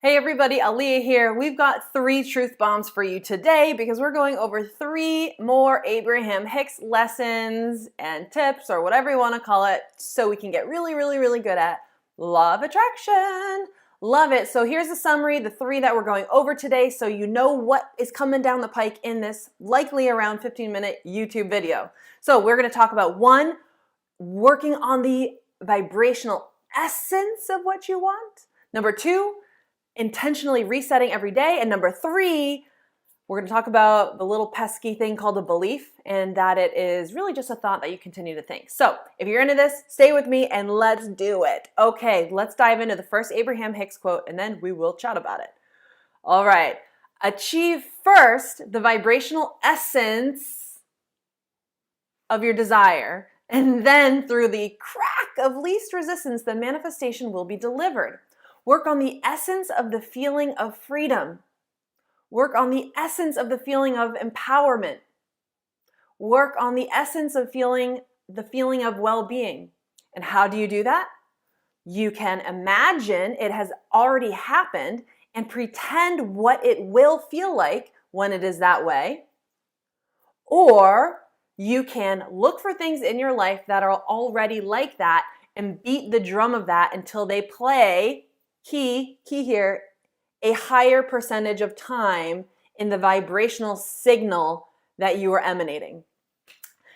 Hey everybody, Aaliyah here. We've got 3 truth bombs for you today because we're going over 3 more Abraham Hicks lessons and tips or whatever you want to call it so we can get really good at law of attraction. Love it. So here's the summary, the 3 that we're going over today so you know what is coming down the pike in this likely around 15-minute YouTube video. So we're going to talk about 1, working on the vibrational essence of what you want. Number 2, intentionally resetting every day. And number 3, we're going to talk about the little pesky thing called a belief, and that it is really just a thought that you continue to think. So if you're into this, stay with me and let's do it. Okay, let's dive into the first Abraham Hicks quote and then we will chat about it. All right. Achieve first the vibrational essence of your desire, and then through the crack of least resistance, the manifestation will be delivered. Work on the essence of the feeling of freedom. Work on the essence of the feeling of empowerment. Work on the essence of the feeling of well-being. And how do you do that? You can imagine it has already happened and pretend what it will feel like when it is that way. Or you can look for things in your life that are already like that and beat the drum of that until they play key here, a higher percentage of time in the vibrational signal that you are emanating.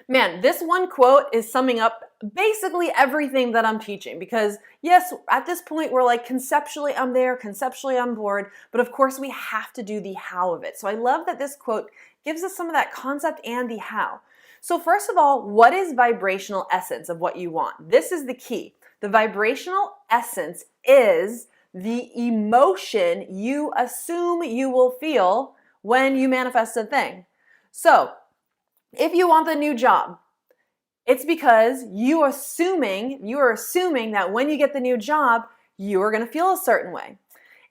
Man, this one quote is summing up basically everything that I'm teaching because yes, at this point we're like conceptually I'm there, conceptually I'm board, but of course we have to do the how of it. So I love that this quote gives us some of that concept and the how. So first of all, what is vibrational essence of what you want? This is the key. The vibrational essence is the emotion you assume you will feel when you manifest a thing. So, if you want the new job, it's because you are assuming that when you get the new job, you are going to feel a certain way.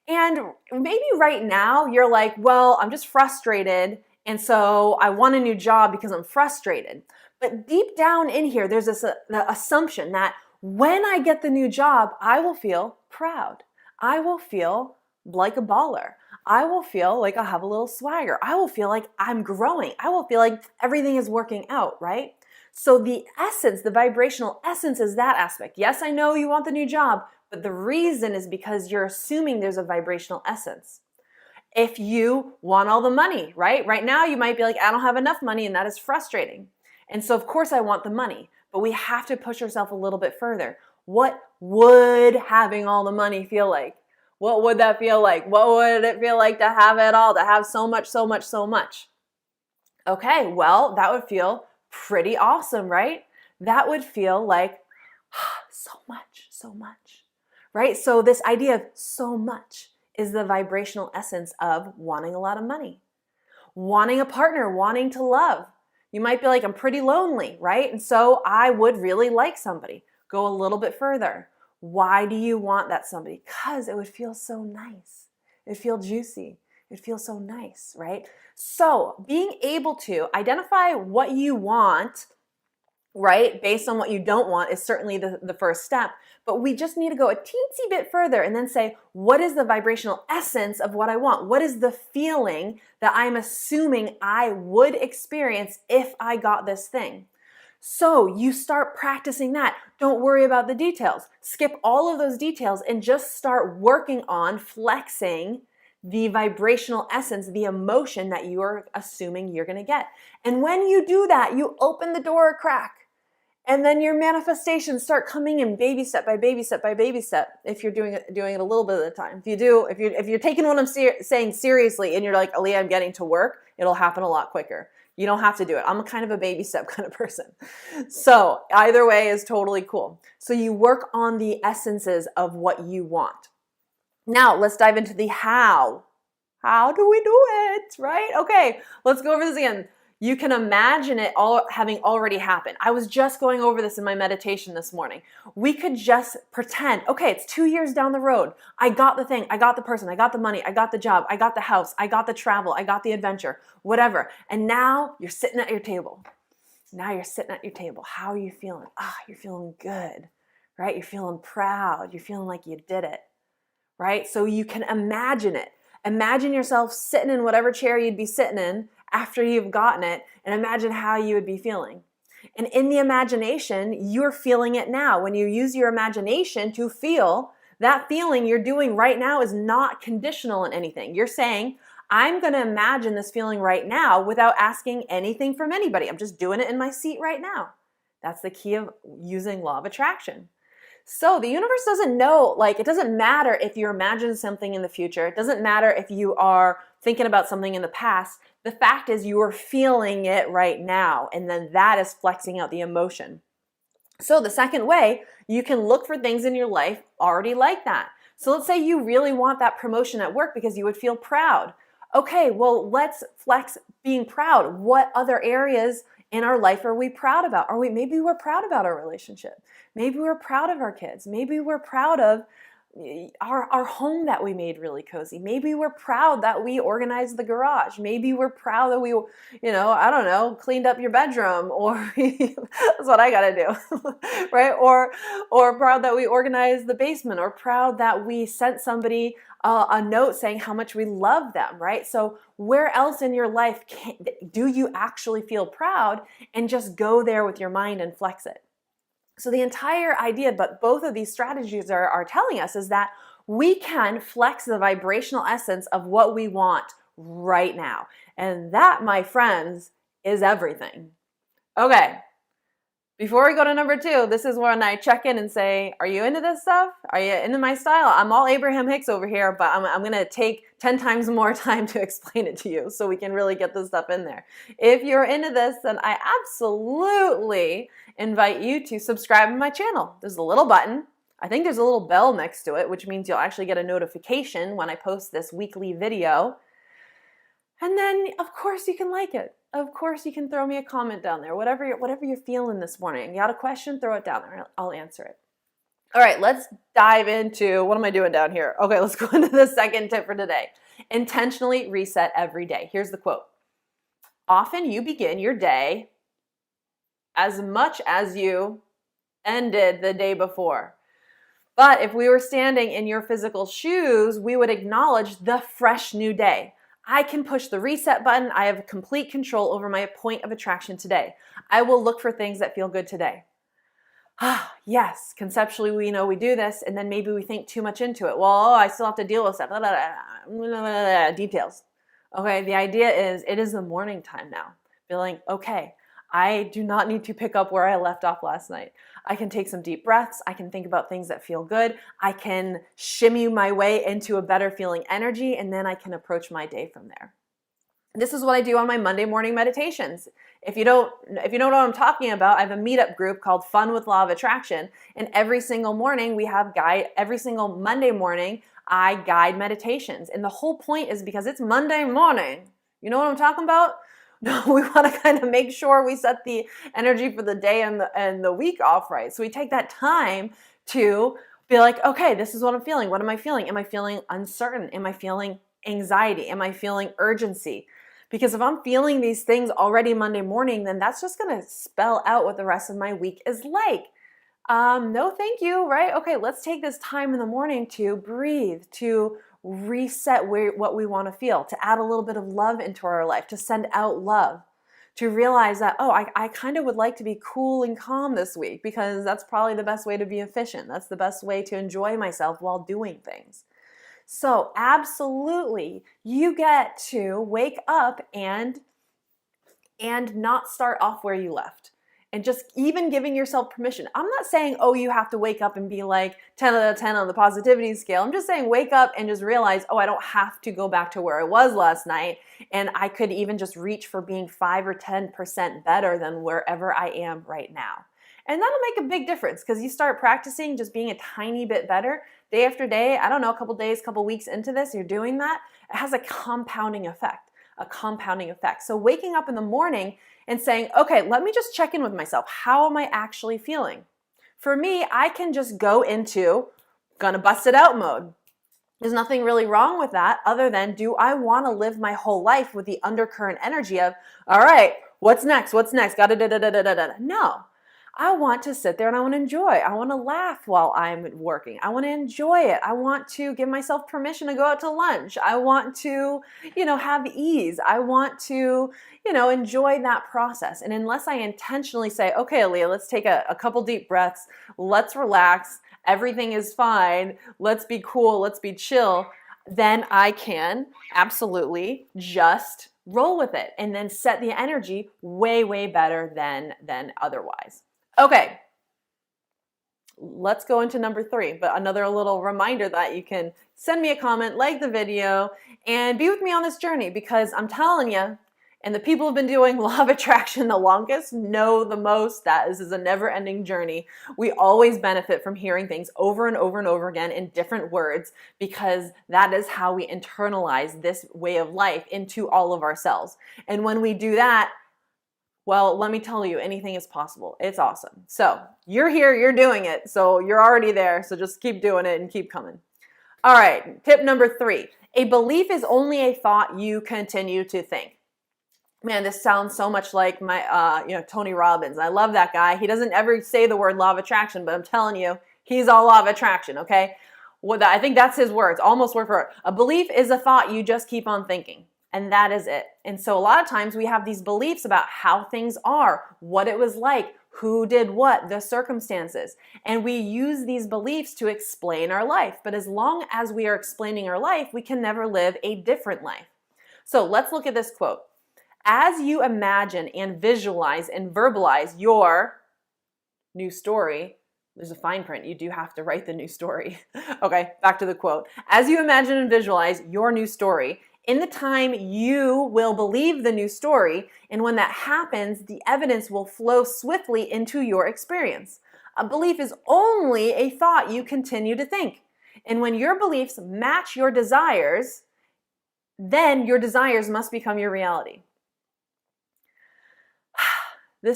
And maybe right now you're like, well, I'm just frustrated, and so I want a new job because I'm frustrated. But deep down in here, there's this assumption that when I get the new job, I will feel proud. I will feel like a baller. I will feel like I have a little swagger. I will feel like I'm growing. I will feel like everything is working out, right? So the essence, the vibrational essence is that aspect. Yes, I know you want the new job, but the reason is because you're assuming there's a vibrational essence. If you want all the money, right? Right now you might be like, I don't have enough money, and that is frustrating. And so of course I want the money, but we have to push ourselves a little bit further. What would having all the money feel like? What would that feel like? What would it feel like to have it all, to have so much? Okay, well, that would feel pretty awesome, right? That would feel like so much, right? So this idea of so much is the vibrational essence of wanting a lot of money, wanting a partner, wanting to love. You might be like, I'm pretty lonely, right? And so I would really like somebody. Go a little bit further. Why do you want that somebody? Because it would feel so nice. It would feel juicy. It would feel so nice, right? So being able to identify what you want, right, based on what you don't want is certainly the first step. But we just need to go a teensy bit further and then say, what is the vibrational essence of what I want? What is the feeling that I'm assuming I would experience if I got this thing? So you start practicing that. Don't worry about the details. Skip all of those details and just start working on flexing the vibrational essence, the emotion that you are assuming you're going to get. And when you do that, you open the door a crack. And then your manifestations start coming in baby step by baby step by baby step. If you're doing it a little bit at a time. If you're taking what I'm saying seriously and you're like, Aaliyah, I'm getting to work, it'll happen a lot quicker. You don't have to do it. I'm a kind of a baby step kind of person. So either way is totally cool. So you work on the essences of what you want. Now let's dive into the how. How do we do it, right? Okay, let's go over this again. You can imagine it all having already happened. I was just going over this in my meditation this morning. We could just pretend, okay, it's 2 years down the road. I got the thing, I got the person, I got the money, I got the job, I got the house, I got the travel, I got the adventure, whatever. And now you're sitting at your table. How are you feeling? You're feeling good, right? You're feeling proud. You're feeling like you did it, right? So you can imagine it. Imagine yourself sitting in whatever chair you'd be sitting in after you've gotten it, and imagine how you would be feeling. And in the imagination, you're feeling it now. When you use your imagination to feel, that feeling you're doing right now is not conditional in anything. You're saying, I'm going to imagine this feeling right now without asking anything from anybody. I'm just doing it in my seat right now. That's the key of using law of attraction. So the universe doesn't know, like, it doesn't matter if you imagine something in the future. It doesn't matter if you are thinking about something in the past. The fact is you are feeling it right now, and then that is flexing out the emotion. So the second way, you can look for things in your life already like that. So let's say you really want that promotion at work because you would feel proud. Okay, well, let's flex being proud. What other areas in our life are we proud about? Maybe we're proud about our relationship. Maybe we're proud of our kids. Maybe we're proud of our home that we made really cozy. Maybe we're proud that we organized the garage. Maybe we're proud that we, I don't know, cleaned up your bedroom, or that's what I gotta do, right? Or proud that we organized the basement, or proud that we sent somebody a note saying how much we love them, right? So where else in your life do you actually feel proud, and just go there with your mind and flex it? So the entire idea, but both of these strategies are telling us, is that we can flex the vibrational essence of what we want right now. And that, my friends, is everything. Okay. Before we go to number 2, this is when I check in and say, are you into this stuff? Are you into my style? I'm all Abraham Hicks over here, but I'm going to take 10 times more time to explain it to you so we can really get this stuff in there. If you're into this, then I absolutely invite you to subscribe to my channel. There's a little button. I think there's a little bell next to it, which means you'll actually get a notification when I post this weekly video. And then, of course, you can like it. Of course, you can throw me a comment down there. Whatever you're feeling this morning. You got a question, throw it down there. I'll answer it. All right, let's dive into, what am I doing down here? Okay, let's go into the second tip for today. Intentionally reset every day. Here's the quote. Often you begin your day as much as you ended the day before. But if we were standing in your physical shoes, we would acknowledge the fresh new day. I can push the reset button. I have complete control over my point of attraction today. I will look for things that feel good today. Yes, conceptually we know we do this, and then maybe we think too much into it. Well, I still have to deal with stuff. Details. Okay, the idea is it is the morning time now. Feeling, okay, I do not need to pick up where I left off last night. I can take some deep breaths. I can think about things that feel good. I can shimmy my way into a better feeling energy, and then I can approach my day from there. This is what I do on my Monday morning meditations. If you don't know what I'm talking about, I have a meetup group called Fun with Law of Attraction, and every single morning we have every single Monday morning I guide meditations. And the whole point is because it's Monday morning. You know what I'm talking about? No, we want to kind of make sure we set the energy for the day and the week off right. So we take that time to be like, okay, this is what I'm feeling. What am I feeling? Am I feeling uncertain? Am I feeling anxiety? Am I feeling urgency? Because if I'm feeling these things already Monday morning, then that's just going to spell out what the rest of my week is like. No, thank you, right? Okay, let's take this time in the morning to breathe, to reset what we want to feel, to add a little bit of love into our life, to send out love, to realize that, I kind of would like to be cool and calm this week, because that's probably the best way to be efficient. That's the best way to enjoy myself while doing things. So absolutely, you get to wake up and not start off where you left. And just even giving yourself permission. I'm not saying, you have to wake up and be like 10 out of 10 on the positivity scale. I'm just saying wake up and just realize, I don't have to go back to where I was last night. And I could even just reach for being 5 or 10% better than wherever I am right now. And that'll make a big difference, because you start practicing just being a tiny bit better day after day. I don't know, a couple days, couple weeks into this, you're doing that. It has a compounding effect. So waking up in the morning and saying, okay, let me just check in with myself. How am I actually feeling? For me, I can just go into gonna bust it out mode. There's nothing really wrong with that, other than, do I want to live my whole life with the undercurrent energy of, all right, what's next? Gotta da-da-da-da-da-da. No. I want to sit there and I want to enjoy. I want to laugh while I'm working. I want to enjoy it. I want to give myself permission to go out to lunch. I want to, have ease. I want to, enjoy that process. And unless I intentionally say, okay, Aaliyah, let's take a couple deep breaths. Let's relax. Everything is fine. Let's be cool. Let's be chill. Then I can absolutely just roll with it and then set the energy way, way better than otherwise. Okay, let's go into number 3, but another little reminder that you can send me a comment, like the video, and be with me on this journey, because I'm telling you, and the people who've been doing law of attraction the longest know the most that this is a never-ending journey. We always benefit from hearing things over and over and over again in different words, because that is how we internalize this way of life into all of ourselves. And when we do that, well, let me tell you, anything is possible. It's awesome. So you're here, you're doing it. So you're already there. So just keep doing it and keep coming. All right. Tip number 3. A belief is only a thought you continue to think. Man, this sounds so much like my, Tony Robbins. I love that guy. He doesn't ever say the word law of attraction, but I'm telling you, he's all law of attraction. Okay. I think that's his words, almost word for word. A belief is a thought you just keep on thinking. And that is it. And so a lot of times we have these beliefs about how things are, what it was like, who did what, the circumstances. And we use these beliefs to explain our life. But as long as we are explaining our life, we can never live a different life. So let's look at this quote. As you imagine and visualize and verbalize your new story, there's a fine print. You do have to write the new story. Okay, back to the quote. As you imagine and visualize your new story, in the time you will believe the new story, and when that happens, the evidence will flow swiftly into your experience. A belief is only a thought you continue to think. And when your beliefs match your desires, then your desires must become your reality. My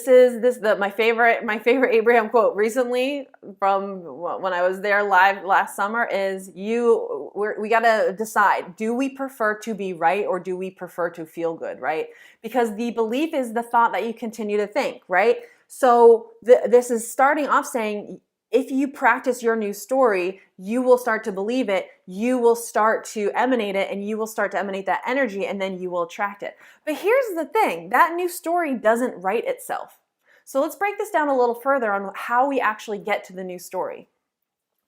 favorite Abraham quote recently from when I was there live last summer is we got to decide, do we prefer to be right or do we prefer to feel good, right? Because the belief is the thought that you continue to think, right? So this is starting off saying, if you practice your new story, you will start to believe it, you will start to emanate it, and you will start to emanate that energy, and then you will attract it. But here's the thing, that new story doesn't write itself. So let's break this down a little further on how we actually get to the new story.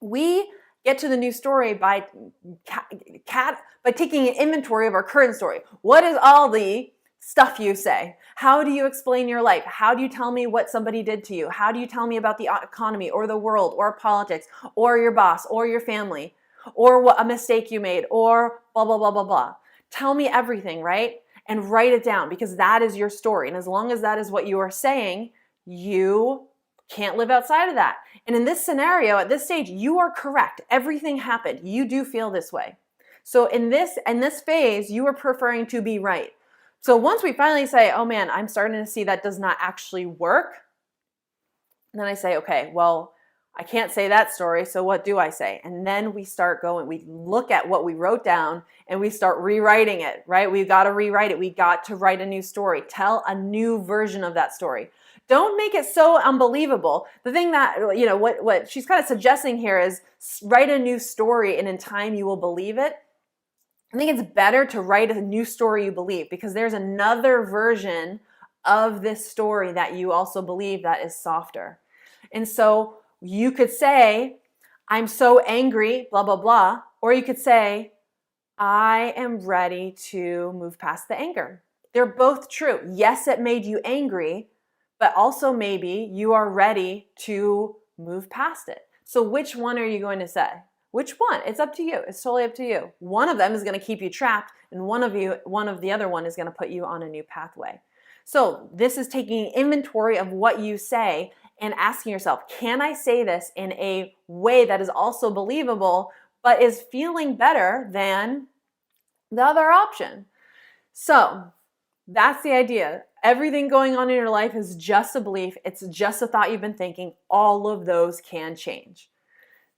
We get to the new story by taking an inventory of our current story. What is all the stuff you say? How do you explain your life? How do you tell me what somebody did to you? How do you tell me about the economy or the world or politics or your boss or your family or what a mistake you made or blah, blah, blah, blah, blah. Tell me everything, right? And write it down, because that is your story. And as long as that is what you are saying, you can't live outside of that. And in this scenario, at this stage, you are correct. Everything happened. You do feel this way. So in this phase, you are preferring to be right. So once we finally say, oh man, I'm starting to see that does not actually work, then I say, okay, well, I can't say that story, so what do I say? And then we start going, we look at what we wrote down and we start rewriting it, right? We've got to rewrite it. We got to write a new story. Tell a new version of that story. Don't make it so unbelievable. The thing that, what she's kind of suggesting here is write a new story and in time you will believe it. I think it's better to write a new story you believe, because there's another version of this story that you also believe that is softer. And so you could say, I'm so angry, blah, blah, blah. Or you could say, I am ready to move past the anger. They're both true. Yes, it made you angry, but also maybe you are ready to move past it. So which one are you going to say? Which one? It's up to you. It's totally up to you. One of them is going to keep you trapped, and one of the other one is going to put you on a new pathway. So this is taking inventory of what you say and asking yourself, can I say this in a way that is also believable, but is feeling better than the other option? So that's the idea. Everything going on in your life is just a belief. It's just a thought you've been thinking. All of those can change.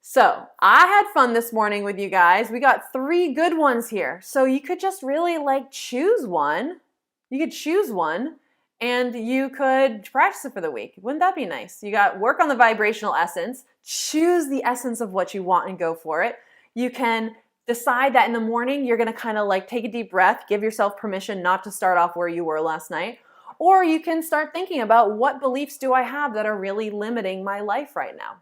So I had fun this morning with you guys. We got 3 good ones here. So you could just really choose one. You could choose one and you could practice it for the week. Wouldn't that be nice? You got work on the vibrational essence, choose the essence of what you want and go for it. You can decide that in the morning you're going to kind of like take a deep breath, give yourself permission not to start off where you were last night. Or you can start thinking about what beliefs do I have that are really limiting my life right now.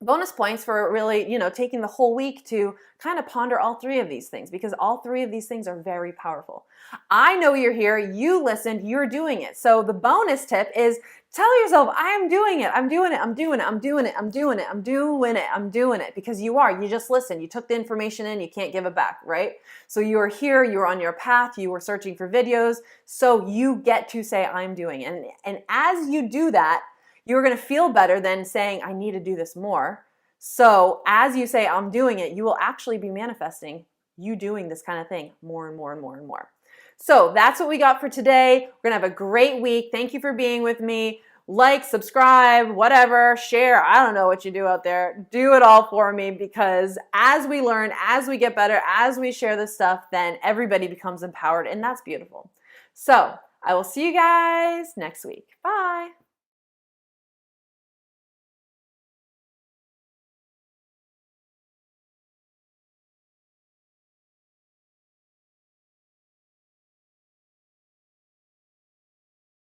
Bonus points for really, taking the whole week to kind of ponder all three of these things, because all three of these things are very powerful. I know you're here, you listened, you're doing it. So the bonus tip is tell yourself, I'm doing it, I'm doing it, I'm doing it, I'm doing it, I'm doing it, I'm doing it, I'm doing it, because you are. You just listened, you took the information in, you can't give it back, right? So you are here, you are on your path, you were searching for videos, so you get to say, I'm doing it. And as you do that, you're going to feel better than saying, I need to do this more. So as you say, I'm doing it, you will actually be manifesting you doing this kind of thing more and more and more and more. So that's what we got for today. We're going to have a great week. Thank you for being with me. Like, subscribe, whatever, share. I don't know what you do out there. Do it all for me, because as we learn, as we get better, as we share this stuff, then everybody becomes empowered, and that's beautiful. So I will see you guys next week. Bye.